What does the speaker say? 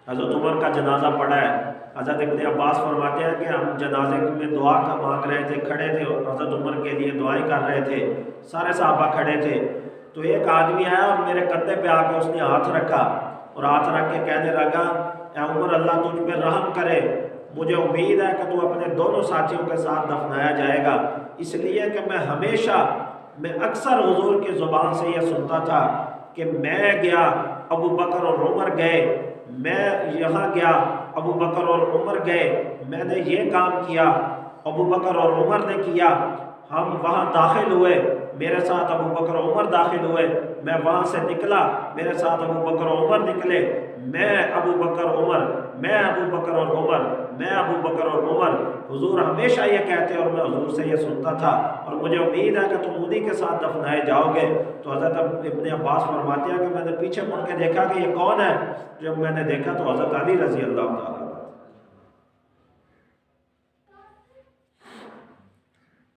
हज़रत उमर का जनाजा पड़ा है। हज़रत इब्ने अब्बास फरमाते हैं कि हम जनाजे में दुआ का मांग रहे थे, खड़े थे और हज़रत उमर के लिए दुआएं कर रहे थे, सारे सहाबा खड़े थे। तो एक आदमी आया और मेरे कंधे पे आके उसने हाथ रखा और हाथ रख के कहने लगा, ए उमर, अल्लाह तुझ पे रहम करे, मुझे उम्मीद है कि तू अपने दोनों साथियों के साथ दफनाया जाएगा। इसलिए कि मैं अक्सर हुजूर की ज़ुबान से यह सुनता था कि मैं गया, अबू बकर और उमर गए, मैं यहाँ गया, अबू बकर और उमर गए, मैंने ये काम किया, अबू बकर और उमर ने किया, हम वहाँ दाखिल हुए, मेरे साथ अबू बकर और उमर दाखिल हुए, मैं वहाँ से निकला, मेरे साथ अबू बकर और उमर निकले, मैं अबू बकर उमर, मैं अबू बकर और उमर, मैं अबू बकर और उमर। हुजूर हमेशा ये कहते और मैं हुजूर से ये सुनता था और मुझे उम्मीद है कि तुम उन्हीं के साथ दफनाए जाओगे। तो हज़रत इब्ने अब्बास फरमाते हैं कि मैंने पीछे मुड़ के देखा कि ये कौन है। जब मैंने देखा तो हज़रत अली रज़ी अल्लाह तआला